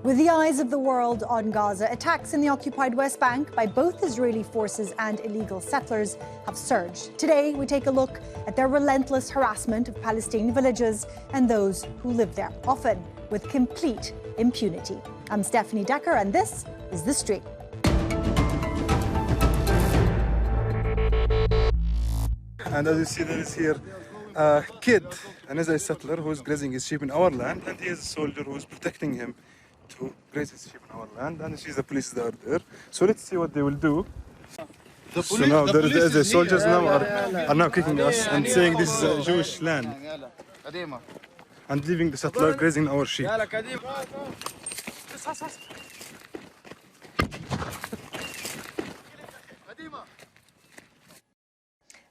With the eyes of the world on Gaza, attacks in the occupied West Bank by both Israeli forces and illegal settlers have surged. Today, we take a look at their relentless harassment of Palestinian villages and those who live there, often with complete impunity. I'm Stefanie Dekker, and this is The Street. And as you see, there is here a kid, an Israeli settler, who is grazing his sheep in our land, and he is a soldier who is protecting him to graze his sheep in our land, and you see the police that are there. So let's see what they will do. So now the soldiers now are now kicking us and saying this is a Jewish land, and leaving the settler grazing our sheep.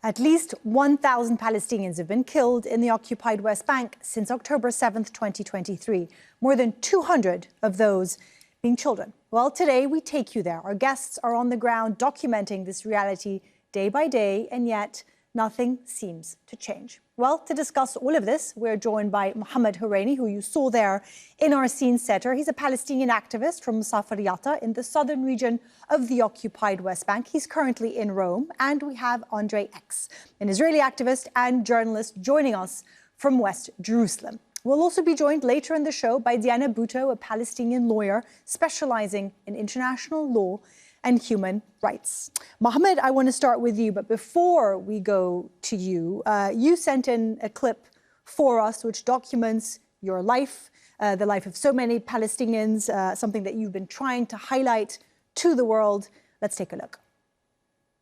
At least 1,000 Palestinians have been killed in the occupied West Bank since October 7th, 2023. More than 200 of those being children. Well, today we take you there. Our guests are on the ground documenting this reality day by day, and yet nothing seems to change. Well, to discuss all of this, we're joined by Mohammad Hureini, who you saw there in our scene setter. He's a Palestinian activist from Yatta in the southern region of the occupied West Bank. He's currently in Rome. And we have Andrey X, an Israeli activist and journalist, joining us from West Jerusalem. We'll also be joined later in the show by Buttu, a Palestinian lawyer specializing in international law and human rights. Mohammad, I want to start with you, but before we go to you, you sent in a clip for us which documents your life, the life of so many Palestinians, something that you've been trying to highlight to the world. Let's take a look.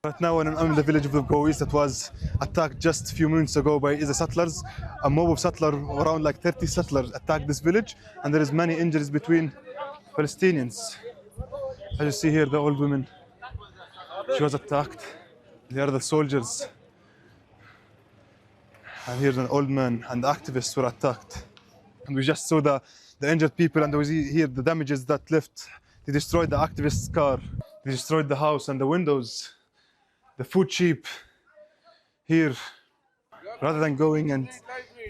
Right now, I'm in the village of the Gois that was attacked just a few minutes ago by Israeli settlers. A mob of settlers, around like 30 settlers, attacked this village, and there is many injuries between Palestinians. As you see here, the old woman, she was attacked. Here are the soldiers. And here's an old man, and the activists were attacked. And we just saw the injured people, and we see here the damages that left. They destroyed the activist's car. They destroyed the house and the windows, the food sheep. Here, rather than going and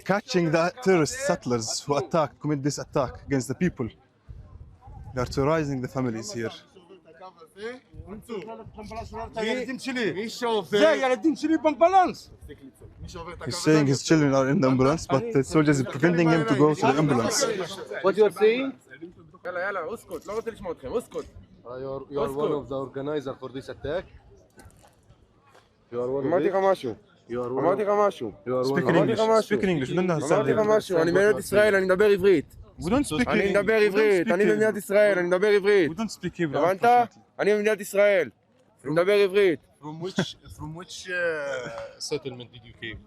catching the terrorist settlers who commit this attack against the people, they are terrorizing the families here. He's saying his children are in the ambulance, but the soldiers are preventing him to go to the ambulance. What you are saying? You are one of the organizers for this attack? You are one of it? Speak in English. אני במדינת ישראל, אני מדבר עברית. We don't speak אני מדבר עברית, אני במדינת ישראל, אני מדבר עברית. We don't speak Hebrew. הבנת? אני במדינת ישראל, אני מדבר עברית. From which settlement did you came?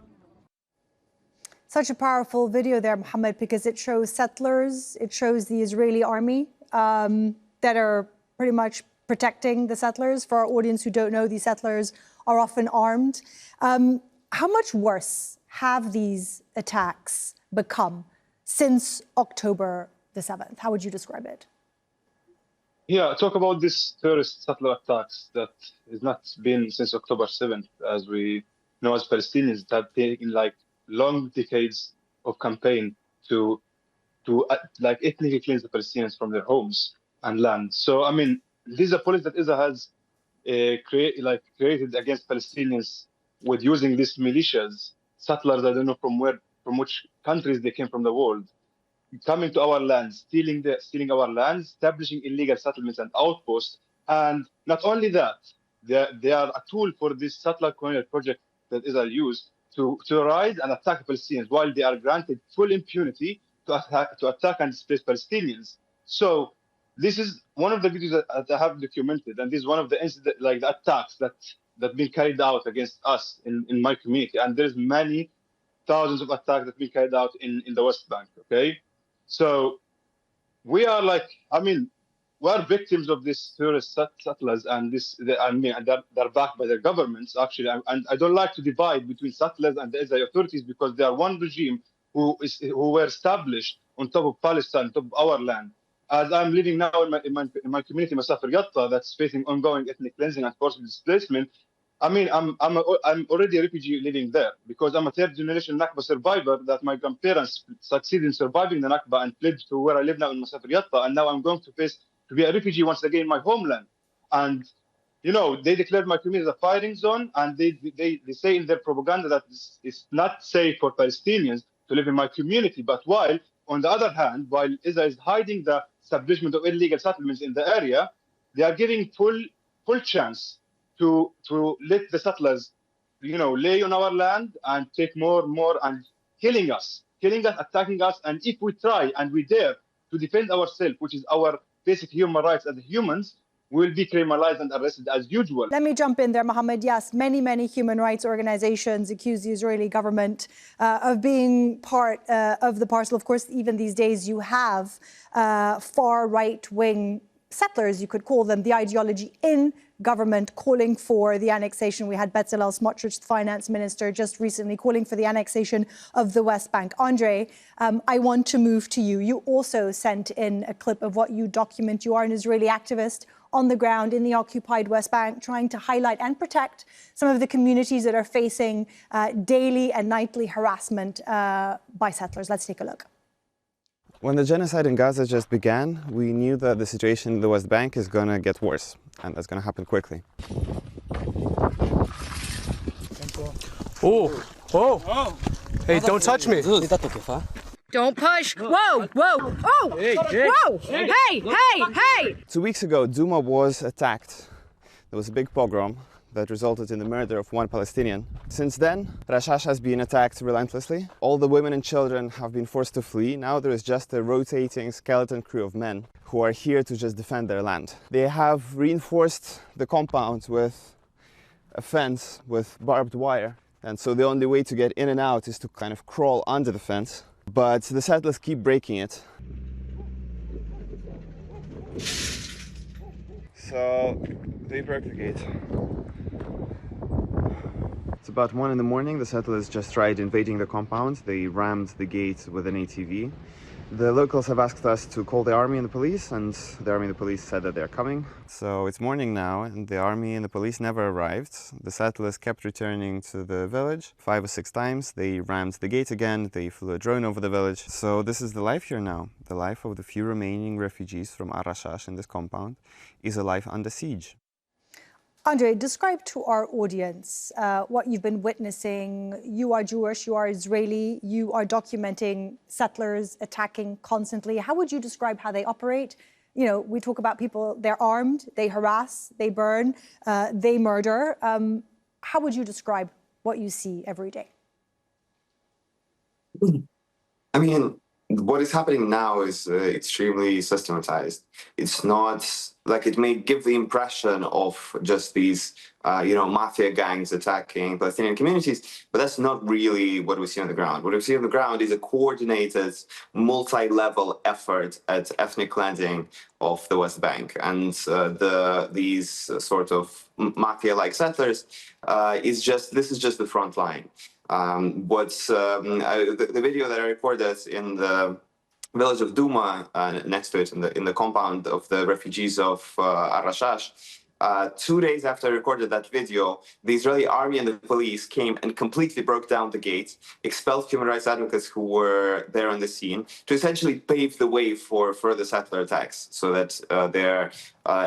Such a powerful video there, Mohammed, because it shows settlers, it shows the Israeli army that are pretty much protecting the settlers. For our audience who don't know, these settlers are often armed. How much worse have these attacks become since October the 7th? How would you describe it? Yeah, talk about this terrorist settler attacks that has not been since October 7th, as we know as Palestinians, that have taken like long decades of campaign to like ethnically cleanse the Palestinians from their homes and land. So, I mean, this is a policy that Israel has created against Palestinians with using these militias, settlers, I don't know from which countries they came from the world, coming to our lands, stealing our lands, establishing illegal settlements and outposts. And not only that, they are a tool for this settler colonial project that Israel used to terrorize and attack Palestinians, while they are granted full impunity to attack and displace Palestinians. So this is one of the videos that I have documented, and this is one of the incidents, like the attacks that been carried out against us in my community. And there's many thousands of attacks that been carried out in the West Bank. Okay, so we are we are victims of these terrorist settlers, and they're backed by their governments actually. And I don't like to divide between settlers and the Israeli authorities, because they are one regime who were established on top of Palestine, on top of our land. As I'm living now in my community, Yatta, that's facing ongoing ethnic cleansing and forced displacement, I mean, I'm already a refugee living there because I'm a third generation Nakba survivor. That my grandparents succeeded in surviving the Nakba and fled to where I live now in Masafir Yatta, and now I'm going to face to be a refugee once again in my homeland. And you know, they declared my community as a firing zone, and they say in their propaganda that it's not safe for Palestinians to live in my community. But while, on the other hand, while Israel is hiding the establishment of illegal settlements in the area, they are giving full chance to let the settlers, you know, lay on our land and take more and killing us, attacking us. And if we try and we dare to defend ourselves, which is our basic human rights as humans, will be criminalized and arrested as usual. Let me jump in there, Mohammed. Yes, many human rights organizations accuse the Israeli government of being part of the parcel. Of course, even these days you have far right-wing settlers, you could call them, the ideology in government calling for the annexation. We had Bezalel Smotrich, the finance minister, just recently calling for the annexation of the West Bank. Andrey, I want to move to you. You also sent in a clip of what you document. You are an Israeli activist on the ground in the occupied West Bank, trying to highlight and protect some of the communities that are facing daily and nightly harassment by settlers. Let's take a look. When the genocide in Gaza just began, we knew that the situation in the West Bank is going to get worse, and that's going to happen quickly. Oh! Hey, don't touch me! Don't push! Whoa! Whoa! Oh! Whoa! Hey! 2 weeks ago, Duma was attacked. There was a big pogrom that resulted in the murder of one Palestinian. Since then, Rashash has been attacked relentlessly. All the women and children have been forced to flee. Now there is just a rotating skeleton crew of men who are here to just defend their land. They have reinforced the compound with a fence with barbed wire. And so the only way to get in and out is to kind of crawl under the fence. But the settlers keep breaking it. So they broke the gate. It's about 1 in the morning. The settlers just tried invading the compound. They rammed the gate with an ATV. The locals have asked us to call the army and the police, and the army and the police said that they're coming. So it's morning now, and the army and the police never arrived. The settlers kept returning to the village 5 or 6 times. They rammed the gate again. They flew a drone over the village. So this is the life here now. The life of the few remaining refugees from Ar-Rashash in this compound is a life under siege. Andrey, describe to our audience what you've been witnessing. You are Jewish, you are Israeli, you are documenting settlers attacking constantly. How would you describe how they operate? You know, we talk about people, they're armed, they harass, they burn, they murder. How would you describe what you see every day? I mean, what is happening now is extremely systematized. It's not like it may give the impression of just these, mafia gangs attacking Palestinian communities, but that's not really what we see on the ground. What we see on the ground is a coordinated, multi-level effort at ethnic cleansing of the West Bank. And these sort of mafia-like settlers this is just the front line. The video that I recorded in the village of Duma, next to it, in the compound of the refugees of Ar-Rashash, 2 days after I recorded that video, the Israeli army and the police came and completely broke down the gate, expelled human rights advocates who were there on the scene to essentially pave the way for further settler attacks, so that they're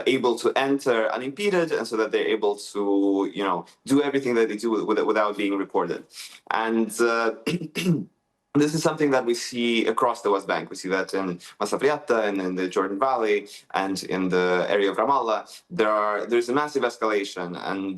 able to enter unimpeded, and so that they're able to, do everything that they do without being recorded. And this is something that we see across the West Bank. We see that in Masafir Yatta and in the Jordan Valley and in the area of Ramallah. There's a massive escalation, and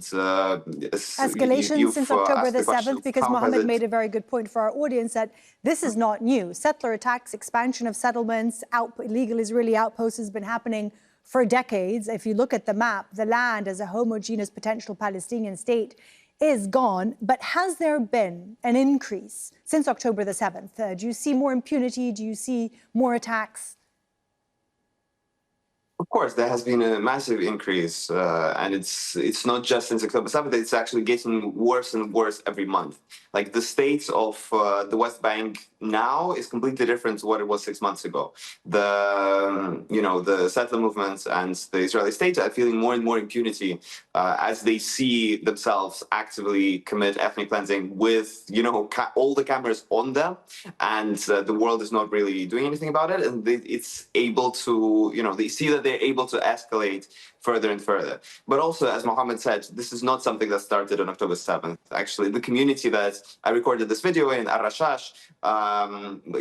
escalation since October the 7th, because Mohammed made a very good point for our audience that this is not new. Settler attacks, expansion of settlements, illegal Israeli outposts has been happening for decades. If you look at the map, the land as a homogeneous potential Palestinian state is gone. But has there been an increase since October the 7th? Do you see more impunity? Do you see more attacks? Of course, there has been a massive increase, and it's not just since October 7th, it's actually getting worse and worse every month. Like the state of the West Bank now is completely different to what it was 6 months ago. The settler movements and the Israeli state are feeling more and more impunity as they see themselves actively commit ethnic cleansing with, all the cameras on them, and the world is not really doing anything about it, and it's able to, they see that they're able to escalate further and further. But also, as Mohammed said, this is not something that started on October 7th. Actually, the community that I recorded this video in, Ar-Rashash,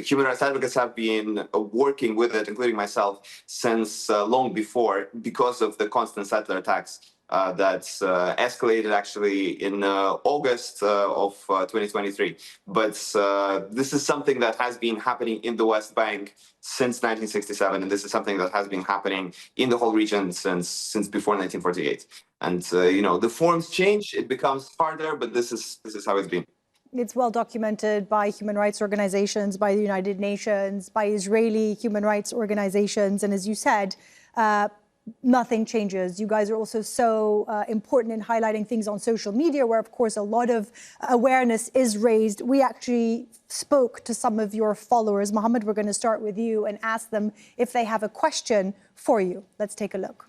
human rights advocates have been working with it, including myself, since long before, because of the constant settler attacks that escalated actually in August of 2023. But this is something that has been happening in the West Bank since 1967, and this is something that has been happening in the whole region since before 1948. And the forms change; it becomes harder, but this is how it's been. It's well documented by human rights organizations, by the United Nations, by Israeli human rights organizations, and as you said, nothing changes. You guys are also so important in highlighting things on social media, where, of course, a lot of awareness is raised. We actually spoke to some of your followers. Mohammed, we're going to start with you and ask them if they have a question for you. Let's take a look.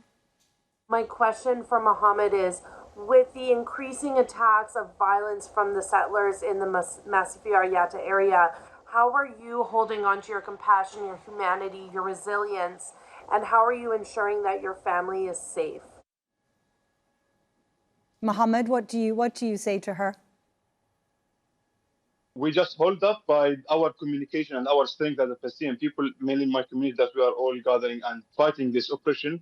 My question for Mohammed is, with the increasing attacks of violence from the settlers in the Masifir Yatta area, how are you holding on to your compassion, your humanity, your resilience, and how are you ensuring that your family is safe? Mohammed, what do you say to her? We just hold up by our communication and our strength as a Palestinian people, mainly in my community, that we are all gathering and fighting this oppression.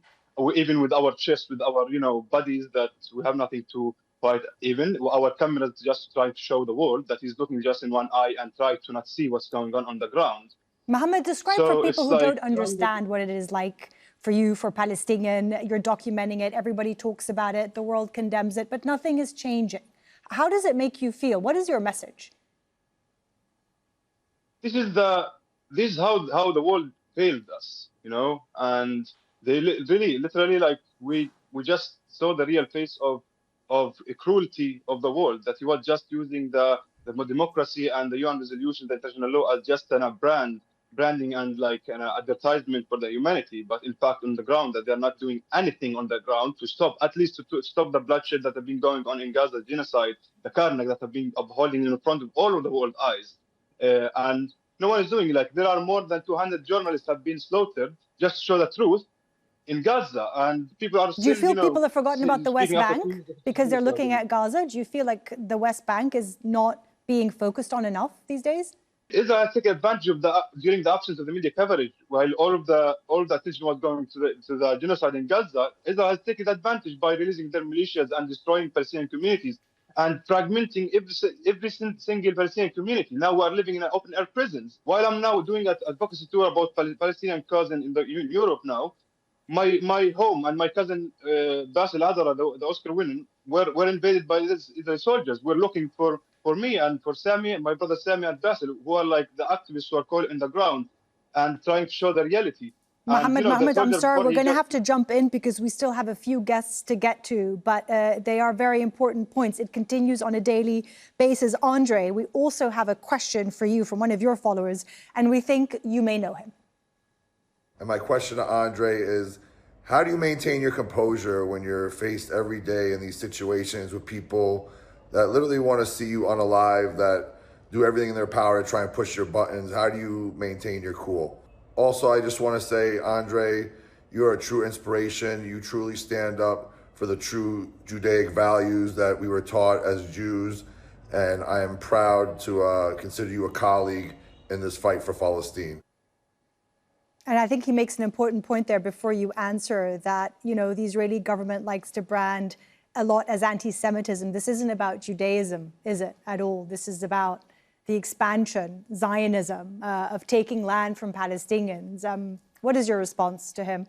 Even with our chest, with our bodies, that we have nothing to fight. Even our cameras just try to show the world that he's looking just in one eye and try to not see what's going on the ground. Mohammed, describe for people who don't understand what it is like for you, for Palestinian. You're documenting it. Everybody talks about it. The world condemns it, but nothing is changing. How does it make you feel? What is your message? This is how the world failed us, and they literally, like we just saw the real face of cruelty of the world, that he was just using the democracy and the UN resolution, the international law, as just branding and like an advertisement for the humanity. But in fact, on the ground, that they're not doing anything on the ground to stop, at least to stop the bloodshed that have been going on in Gaza, genocide, the carnage that have been upholding in front of all of the world eyes. And no one is doing it. Like, there are more than 200 journalists have been slaughtered just to show the truth in Gaza, and people are still, do you feel people have forgotten about the West Bank because they're looking at Gaza? Do you feel like the West Bank is not being focused on enough these days? Israel took advantage of during the absence of the media coverage, while all of the attention was going to the genocide in Gaza. Israel has taken advantage by releasing their militias and destroying Palestinian communities and fragmenting every single Palestinian community. Now we are living in open air prisons. While I'm now doing an advocacy tour about Palestinian cause in Europe now, my home and my cousin Basil Adara, the Oscar winner, were invaded by the soldiers. We're looking for me and for Sami, my brother Sami and Basil, who are like the activists who are caught in the ground and trying to show the reality. Mohammed, I'm sorry, we're going to have to jump in because we still have a few guests to get to, but they are very important points. It continues on a daily basis. Andrey, we also have a question for you from one of your followers, and we think you may know him. And my question to Andrey is, how do you maintain your composure when you're faced every day in these situations with people that literally want to see you unalive, that do everything in their power to try and push your buttons? How do you maintain your cool? Also, I just want to say, Andrey, you're a true inspiration. You truly stand up for the true Judaic values that we were taught as Jews. And I am proud to consider you a colleague in this fight for Palestine. And I think he makes an important point there before you answer that, the Israeli government likes to brand a lot as anti-Semitism. This isn't about Judaism, is it, at all? This is about the expansion, Zionism, of taking land from Palestinians. What is your response to him?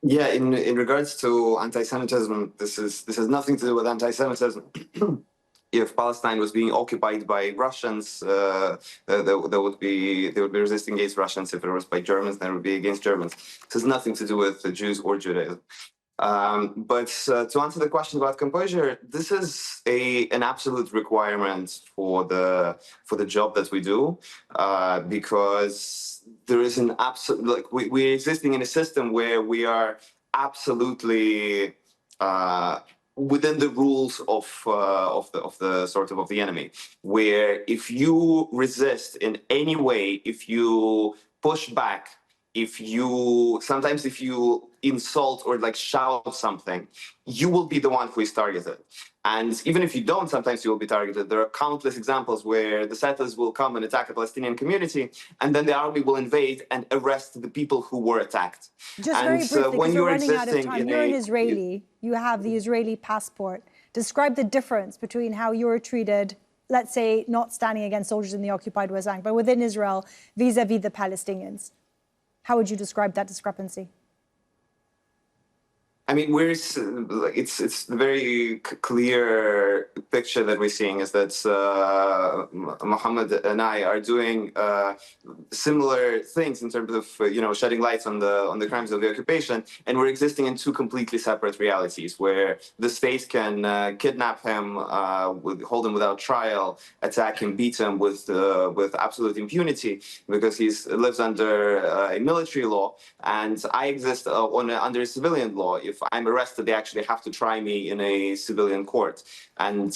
Yeah, in regards to anti-Semitism, this has nothing to do with anti-Semitism. if Palestine was being occupied by Russians, they would be resisting against Russians. If it was by Germans, then it would be against Germans. This has nothing to do with the Jews or Judaism. But to answer the question about composure, this is an absolute requirement for the job that we do, because there is an absolute, like, we're existing in a system where we are absolutely within the rules of the enemy, where if you resist in any way, if you push back, if you insult or like shout something, you will be the one who is targeted. And even if you don't, sometimes you will be targeted. There are countless examples where the settlers will come and attack a Palestinian community, and then the army will invade and arrest the people who were attacked. Just very briefly, because we're running out of time. You're an Israeli. You have the Israeli passport. Describe the difference between how you're treated, let's say, not standing against soldiers in the occupied West Bank, but within Israel, vis-a-vis the Palestinians. How would you describe that discrepancy? I mean, it's the very clear picture that we're seeing is that Mohammad and I are doing similar things in terms of shedding lights on the crimes of the occupation, and we're existing in two completely separate realities, where the state can kidnap him, hold him without trial, attack him, beat him with absolute impunity because he lives under a military law, and I exist under a civilian law. If I'm arrested, they actually have to try me in a civilian court. And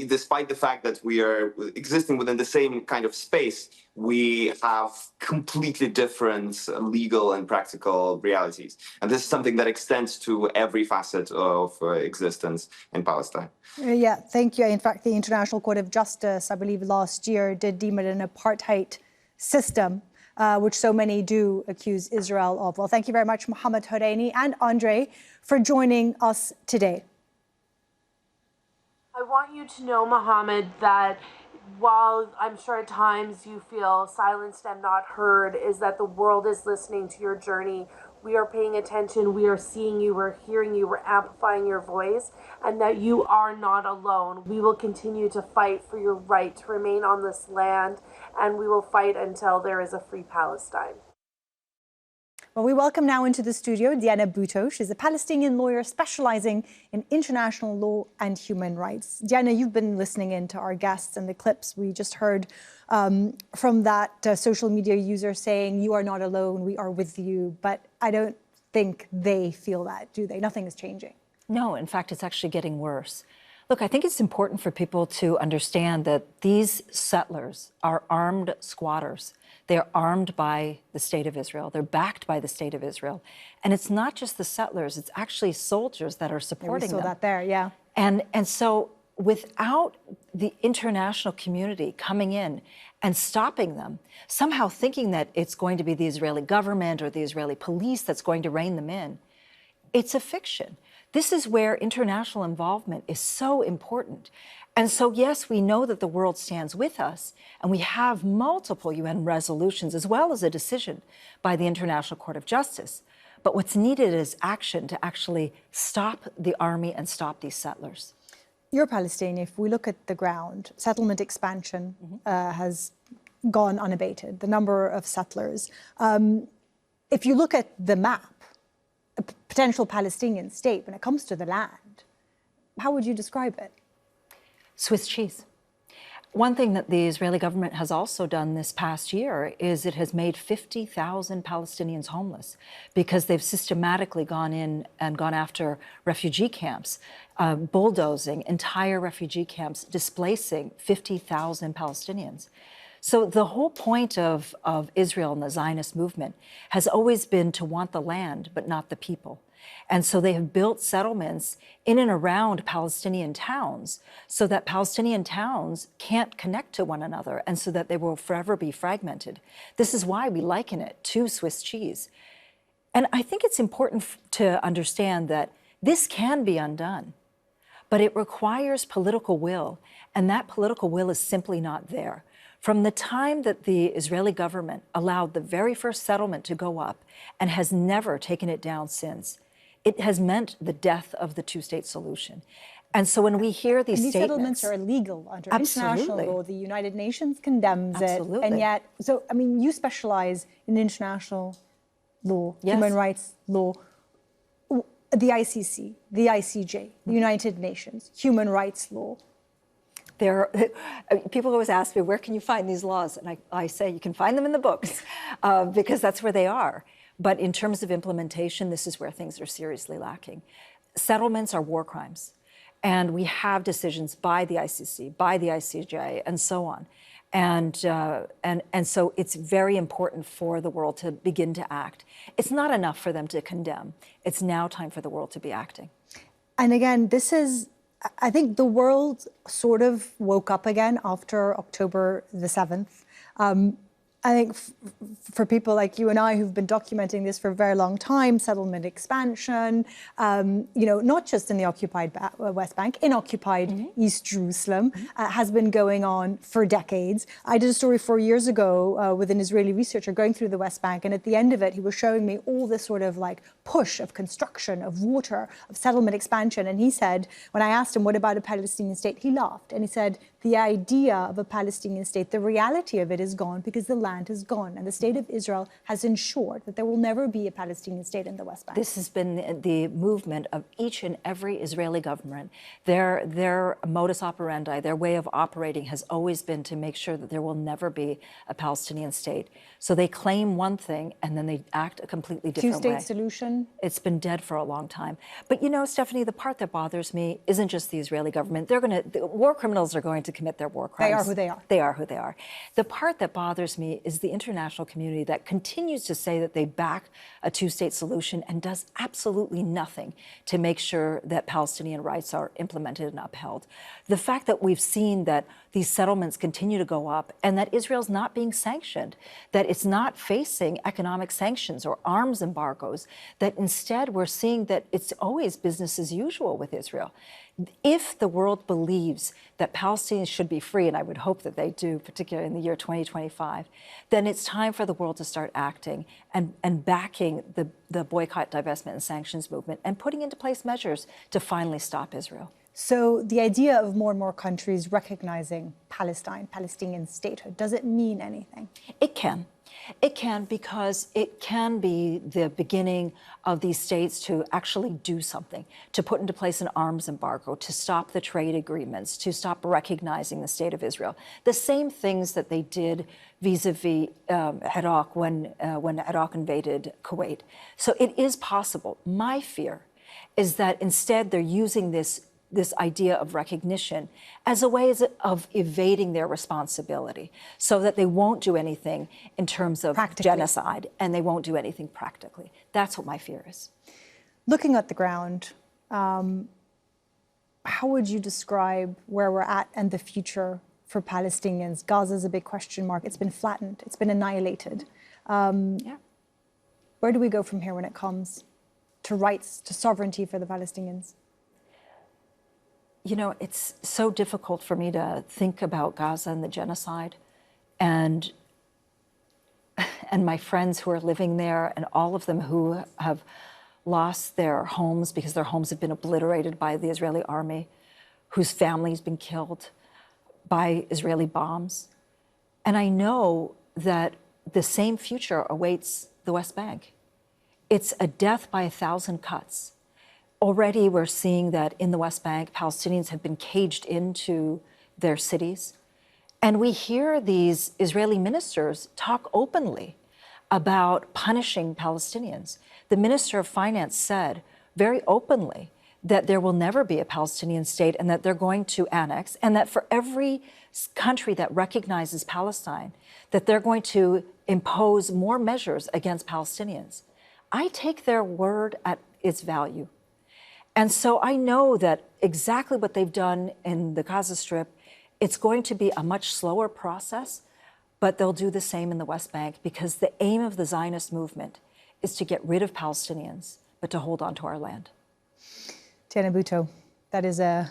despite the fact that we are existing within the same kind of space, we have completely different legal and practical realities. And this is something that extends to every facet of existence in Palestine. Yeah, thank you. In fact, the International Court of Justice, I believe last year, did deem it an apartheid system, which so many do accuse Israel of. Well, thank you very much, Mohammad Hureini and Andrey, for joining us today. I want you to know, Mohammad, that while I'm sure at times you feel silenced and not heard, is that the world is listening to your journey. We are paying attention, we are seeing you, we're hearing you, we're amplifying your voice, and that you are not alone. We will continue to fight for your right to remain on this land, and we will fight until there is a free Palestine. Well, we welcome now into the studio Diana Buttu. She's a Palestinian lawyer specializing in international law and human rights. Diana, you've been listening in to our guests and the clips we just heard from that social media user saying, "You are not alone, we are with you." But I don't think they feel that, do they? Nothing is changing. No, in fact, it's actually getting worse. Look, I think it's important for people to understand that these settlers are armed squatters. They're armed by the State of Israel. They're backed by the State of Israel. And it's not just the settlers, it's actually soldiers that are supporting them. We saw that there, yeah. And so without the international community coming in and stopping them, somehow thinking that it's going to be the Israeli government or the Israeli police that's going to rein them in, it's a fiction. This is where international involvement is so important. And so, yes, we know that the world stands with us, and we have multiple UN resolutions, as well as a decision by the International Court of Justice. But what's needed is action to actually stop the army and stop these settlers. You're Palestinian. If we look at the ground, settlement expansion has gone unabated, the number of settlers. If you look at the map, a potential Palestinian state, when it comes to the land, how would you describe it? Swiss cheese. One thing that the Israeli government has also done this past year is it has made 50,000 Palestinians homeless because they've systematically gone in and gone after refugee camps, bulldozing entire refugee camps, displacing 50,000 Palestinians. So the whole point of Israel and the Zionist movement has always been to want the land, but not the people. And so they have built settlements in and around Palestinian towns so that Palestinian towns can't connect to one another and so that they will forever be fragmented. This is why we liken it to Swiss cheese. And I think it's important to understand that this can be undone, but it requires political will, and that political will is simply not there. From the time that the Israeli government allowed the very first settlement to go up and has never taken it down since, it has meant the death of the two-state solution. And so when we hear these statements, settlements are illegal under international law. The United Nations condemns it. And yet, so, I mean, you specialize in international law, human rights law, the ICC, the ICJ, the United Nations, human rights law. People always ask me, where can you find these laws? And I say, you can find them in the books, because that's where they are. But in terms of implementation, this is where things are seriously lacking. Settlements are war crimes. And we have decisions by the ICC, by the ICJ, and so on. And so it's very important for the world to begin to act. It's not enough for them to condemn. It's now time for the world to be acting. And again, I think the world sort of woke up again after October the 7th. I think for people like you and I who've been documenting this for a very long time, settlement expansion, not just in the occupied West Bank, in occupied East Jerusalem, has been going on for decades. I did a story 4 years ago with an Israeli researcher going through the West Bank, and at the end of it, he was showing me all this sort of like push of construction, of water, of settlement expansion. And he said, when I asked him, what about a Palestinian state? He laughed and he said, the idea of a Palestinian state, the reality of it is gone because the land is gone. And the state of Israel has ensured that there will never be a Palestinian state in the West Bank. This has been the movement of each and every Israeli government. Their modus operandi, their way of operating has always been to make sure that there will never be a Palestinian state. So they claim one thing and then they act a completely different way. Two-state solution? It's been dead for a long time. But you know, Stefanie, the part that bothers me isn't just the Israeli government. The war criminals are going to commit their war crimes. They are who they are. They are who they are. The part that bothers me is the international community that continues to say that they back a two-state solution and does absolutely nothing to make sure that Palestinian rights are implemented and upheld. The fact that we've seen that these settlements continue to go up and that Israel's not being sanctioned, that it's not facing economic sanctions or arms embargoes, that instead we're seeing that it's always business as usual with Israel. If the world believes that Palestinians should be free, and I would hope that they do, particularly in the year 2025, then it's time for the world to start acting and backing the boycott, divestment, and sanctions movement and putting into place measures to finally stop Israel. So the idea of more and more countries recognizing Palestinian statehood, does it mean anything? It can. It can, because it can be the beginning of these states to actually do something, to put into place an arms embargo, to stop the trade agreements, to stop recognizing the state of Israel. The same things that they did vis-a-vis Iraq when Iraq invaded Kuwait. So it is possible. My fear is that instead they're using this idea of recognition as a way of evading their responsibility so that they won't do anything in terms of genocide and they won't do anything practically. That's what my fear is. Looking at the ground, how would you describe where we're at and the future for Palestinians? Gaza is a big question mark. It's been flattened. It's been annihilated. Where do we go from here when it comes to rights, to sovereignty for the Palestinians? You know, it's so difficult for me to think about Gaza and the genocide and my friends who are living there and all of them who have lost their homes because their homes have been obliterated by the Israeli army, whose family's been killed by Israeli bombs. And I know that the same future awaits the West Bank. It's a death by 1,000 cuts. Already we're seeing that in the West Bank, Palestinians have been caged into their cities. And we hear these Israeli ministers talk openly about punishing Palestinians. The Minister of Finance said very openly that there will never be a Palestinian state and that they're going to annex, and that for every country that recognizes Palestine, that they're going to impose more measures against Palestinians. I take their word at its value. And so I know that exactly what they've done in the Gaza Strip, it's going to be a much slower process, but they'll do the same in the West Bank because the aim of the Zionist movement is to get rid of Palestinians, but to hold on to our land. Tiana Buttu, that is a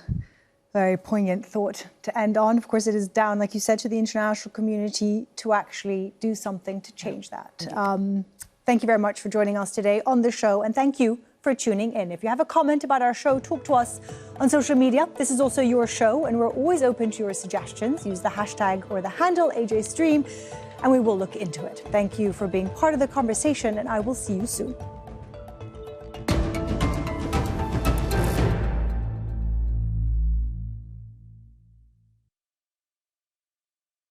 very poignant thought to end on. Of course, it is down, like you said, to the international community to actually do something to change that. Thank you very much for joining us today on the show, and thank you for tuning in. If you have a comment about our show, talk to us on social media. This is also your show, and we're always open to your suggestions. Use the hashtag or the handle AJStream, and we will look into it. Thank you for being part of the conversation, and I will see you soon.